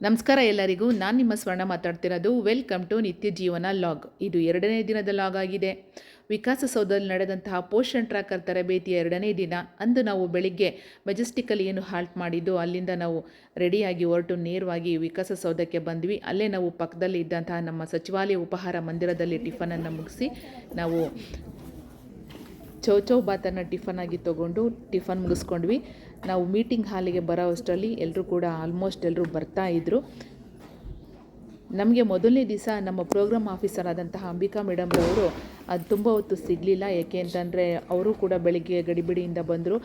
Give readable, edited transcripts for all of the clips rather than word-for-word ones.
ನಮಸ್ಕಾರ ಎಲ್ಲರಿಗೂ. ನಾನು ನಿಮ್ಮ ಸ್ವರ್ಣ ಮಾತಾಡ್ತಿರೋದು. ವೆಲ್ಕಮ್ ಟು ನಿತ್ಯ ಜೀವನ ಲಾಗ್. ಇದು 2ನೇ ದಿನದ ಲಾಗ್ ಆಗಿದೆ. ವಿಕಾಸಸೌಧದಲ್ಲಿ ನಡೆದಂತಹ ಪೋಷಣ್ ಟ್ರ್ಯಾಕರ್ ತರಬೇತಿಯ 2ನೇ ದಿನ. ಅಂದು ನಾವು ಬೆಳಿಗ್ಗೆ ಮೆಜೆಸ್ಟಿಕಲ್ಲಿ ಏನು ಹಾಲ್ಟ್ ಮಾಡಿದ್ದು ಅಲ್ಲಿಂದ ನಾವು ರೆಡಿಯಾಗಿ ಹೊರಟು ನೇರವಾಗಿ ವಿಕಾಸಸೌಧಕ್ಕೆ ಬಂದ್ವಿ. ಅಲ್ಲೇ ನಾವು ಪಕ್ಕದಲ್ಲಿ ಇದ್ದಂತಹ ನಮ್ಮ ಸಚಿವಾಲಯ ಉಪಹಾರ ಮಂದಿರದಲ್ಲಿ ಟಿಫನನ್ನು ಮುಗಿಸಿ ನಾವು ಚೌಚೌ ಬಾತನ್ನು ಟಿಫನ್ ಆಗಿ ತೊಗೊಂಡು ಟಿಫನ್ ಮುಗಿಸ್ಕೊಂಡ್ವಿ. ನಾವು ಮೀಟಿಂಗ್ ಹಾಲಿಗೆ ಬರೋ ಅಷ್ಟರಲ್ಲಿ ಎಲ್ಲರೂ ಕೂಡ ಆಲ್ಮೋಸ್ಟ್ ಎಲ್ಲರೂ ಬರ್ತಾಯಿದ್ರು. ನಮಗೆ ಮೊದಲನೇ ದಿವಸ ನಮ್ಮ ಪ್ರೋಗ್ರಾಮ್ ಆಫೀಸರ್ ಆದಂತಹ ಅಂಬಿಕಾ ಮೇಡಮ್ರವರು ಅದು ತುಂಬ ಹೊತ್ತು ಸಿಗಲಿಲ್ಲ. ಏಕೆ ಅಂತಂದರೆ ಅವರು ಕೂಡ ಬೆಳಿಗ್ಗೆ ಗಡಿಬಿಡಿಯಿಂದ ಬಂದರು,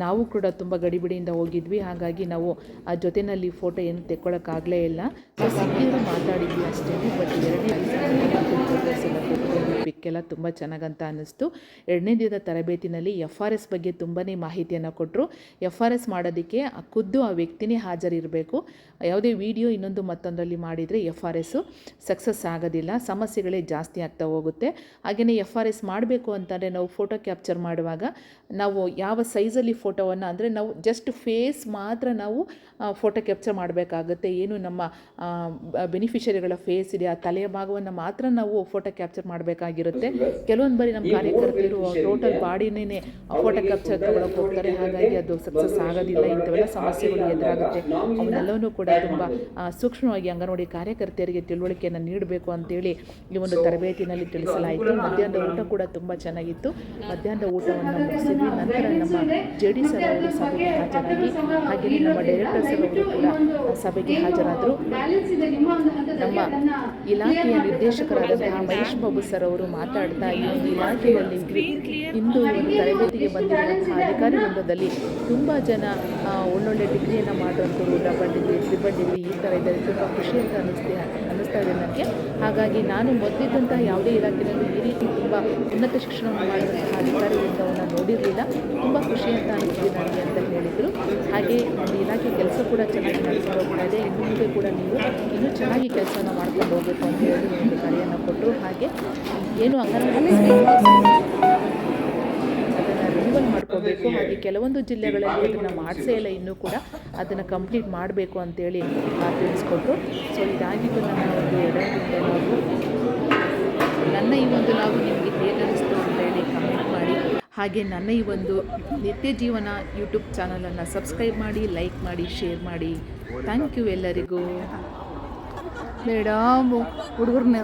ನಾವು ಕೂಡ ತುಂಬ ಗಡಿಬಿಡಿಯಿಂದ ಹೋಗಿದ್ವಿ. ಹಾಗಾಗಿ ನಾವು ಆ ಜೊತೆಯಲ್ಲಿ ಫೋಟೋ ಏನು ತೆಕ್ಕೊಳ್ಳೋಕ್ಕಾಗಲೇ ಇಲ್ಲ. ಸಿಕ್ಕಿದ್ರು ಮಾತಾಡಿದ್ವಿ ಅಷ್ಟೇ. ಬಟ್ 2ನೇ ದಿವಸ ಪಿಕ್ಕೆಲ್ಲ ತುಂಬ ಚೆನ್ನಾಗಂತ ಅನ್ನಿಸ್ತು. 2ನೇ ದಿನದ ತರಬೇತಿನಲ್ಲಿ FRS ಬಗ್ಗೆ ತುಂಬಾ ಮಾಹಿತಿಯನ್ನು ಕೊಟ್ಟರು. FRS ಮಾಡೋದಕ್ಕೆ ಖುದ್ದು ಆ ವ್ಯಕ್ತಿನೇ ಹಾಜರಿರಬೇಕು. ಯಾವುದೇ ವಿಡಿಯೋ ಇನ್ನೊಂದು ಮತ್ತೊಂದರಲ್ಲಿ ಮಾಡಿದರೆ FRS ಸಕ್ಸಸ್ ಆಗೋದಿಲ್ಲ, ಸಮಸ್ಯೆಗಳೇ ಜಾಸ್ತಿ ಆಗ್ತಾ ಹೋಗುತ್ತೆ. ಹಾಗೆಯೇ FRS ಮಾಡಬೇಕು ಅಂತಂದರೆ ನಾವು ಫೋಟೋ ಕ್ಯಾಪ್ಚರ್ ಮಾಡುವಾಗ ನಾವು ಯಾವ ಸೈಜಲ್ಲಿ ಫೋಟೋವನ್ನು, ಅಂದರೆ ನಾವು ಜಸ್ಟ್ ಫೇಸ್ ಮಾತ್ರ ನಾವು ಫೋಟೋ ಕ್ಯಾಪ್ಚರ್ ಮಾಡಬೇಕಾಗುತ್ತೆ. ಏನು ನಮ್ಮ ಬೆನಿಫಿಷರಿಗಳ ಫೇಸ್ ಇದೆ ಆ ತಲೆಯ ಭಾಗವನ್ನು ಮಾತ್ರ ನಾವು ಫೋಟೋ ಕ್ಯಾಪ್ಚರ್ ಮಾಡಬೇಕಾಗಿರುತ್ತೆ. ಕೆಲವೊಂದು ಬಾರಿ ನಮ್ಮ ಕಾರ್ಯಕರ್ತರು ಟೋಟಲ್ ಬಾಡಿನೇ ಫೋಟೋ ಕ್ಯಾಪ್ಚರ್ ತೊಗೊಳಕ್ಕೆ ಹೋಗ್ತಾರೆ. ಹಾಗಾಗಿ ಅದು ಸಕ್ಸಸ್ ಆಗೋದಿಲ್ಲ. ಇಂಥವೆಲ್ಲ ಸಮಸ್ಯೆಗಳು ಎದುರಾಗುತ್ತೆ. ಅವನ್ನೆಲ್ಲವೂ ಕೂಡ ತುಂಬ ಸೂಕ್ಷ್ಮವಾಗಿ ಅಂಗನವಾಡಿ ಕಾರ್ಯಕರ್ತೆಯರಿಗೆ ತಿಳುವಳಿಕೆಯನ್ನು ನೀಡಬೇಕು ಅಂತೇಳಿ ಈ ಒಂದು ತರಬೇತಿನಲ್ಲಿ ತಿಳಿಸಲಾಯಿತು. ಮಧ್ಯಾಹ್ನದ ಊಟ ಕೂಡ ತುಂಬ ಚೆನ್ನಾಗಿತ್ತು. ಮಧ್ಯಾಹ್ನದ ಊಟವನ್ನು ಮುಗಿಸಿದ್ವಿ. ನಂತರ ನಮ್ಮ JD ಸರ್ ಅವರು ಸಭೆಗೆ ಹಾಜರಾಗಿ, ಹಾಗೆಯೇ ನಮ್ಮ ಡೈರೆಕ್ಟರ್ ಸರ್ ಅವರು ಕೂಡ ಸಭೆಗೆ ಹಾಜರಾದರು. ನಮ್ಮ ಇಲಾಖೆಯ ನಿರ್ದೇಶಕರಾದಂತಹ ಮಹೇಶ್ ಬಾಬು ಸರ್ ಅವರು ಮಾತಾಡ್ತಾ, ಈ ಒಂದು ಇಲಾಖೆಯಲ್ಲಿ ಇಂದು ಒಂದು ತರಬೇತಿಗೆ ಬಂದಿರುವಂತಹ ಅಧಿಕಾರಿ ವೃಂದದಲ್ಲಿ ತುಂಬ ಜನ ಒಳ್ಳೊಳ್ಳೆ ಡಿಗ್ರಿಯನ್ನು ಮಾಡುವಂಥವ್ರು, ಡಬಲ್ ಡಿಗ್ರಿ, ಟ್ರಿಬಲ್ ಡಿಗ್ರಿ ಈ ಥರ ಇದ್ದಾರೆ. ತುಂಬ ಖುಷಿ ಅಂತ ಅನ್ನಿಸ್ತಾ ಇದೆ ನನಗೆ. ಹಾಗಾಗಿ ನಾನು ಮೊದಲಿದ್ದಂತಹ ಯಾವುದೇ ಇಲಾಖೆಯಲ್ಲಿ ಈ ರೀತಿ ತುಂಬ ಉನ್ನತ ಶಿಕ್ಷಣವನ್ನು ಮಾಡುವಂತಹ ಅಧಿಕಾರಿ ವೃಂದವನ್ನು ನೋಡಿರಲಿಲ್ಲ. ತುಂಬ ಖುಷಿ ಅಂತ ಅನ್ನಿಸ್ತಿದೆ ನನಗೆ ಅಂತ ಹೇಳಿದರು. ಹಾಗೆ ಒಂದು ಇಲಾಖೆ ಕೆಲಸ ಕೂಡ ಚೆನ್ನಾಗಿ ನಡೆಸ್ಕೊಂಡು ಹೋಗ್ತಾ ಇದೆ. ಇನ್ನು ಮುಂದೆ ಕೂಡ ನೀವು ಇನ್ನೂ ಚೆನ್ನಾಗಿ ಕೆಲಸನ ಮಾಡ್ಕೊಂಡು ಹೋಗಬೇಕು ಅಂತ ಹೇಳಿ ಒಂದು ಕರೆಯನ್ನು ಕೊಟ್ಟರು. ಹಾಗೆ ಏನು ಅಂಗನವಾಡಿ ಅದನ್ನು ರಿನ್ಯೂವಲ್ ಮಾಡ್ಕೋಬೇಕು. ಹಾಗೆ ಕೆಲವೊಂದು ಜಿಲ್ಲೆಗಳಲ್ಲಿ ಅದನ್ನು ಮಾಡಿಸೇ ಇಲ್ಲ, ಇನ್ನೂ ಕೂಡ ಅದನ್ನು ಕಂಪ್ಲೀಟ್ ಮಾಡಬೇಕು ಅಂತೇಳಿ ತಿಳಿಸ್ಕೊಟ್ರು. ಸೊ ಇದಾಗಿದ್ದು ನನ್ನ ಒಂದು 2ನೇ ದಿನದ ನನ್ನ ಈ ಒಂದು ಲಾಗು ನಿಮಗೆ ಹೇಗೆ ಅನ್ನಿಸ್ತು ಅಂತ ಹೇಳಿ ಕಮೆಂಟ್ ಮಾಡಿ. ಹಾಗೆ ನನ್ನ ಈ ಒಂದು ನಿತ್ಯ ಜೀವನ ಯೂಟ್ಯೂಬ್ ಚಾನಲನ್ನು ಸಬ್ಸ್ಕ್ರೈಬ್ ಮಾಡಿ, ಲೈಕ್ ಮಾಡಿ, ಶೇರ್ ಮಾಡಿ. ಥ್ಯಾಂಕ್ ಯು ಎಲ್ಲರಿಗೂ. ಮೇಡಮ್ ಹುಡುಗರನ್ನ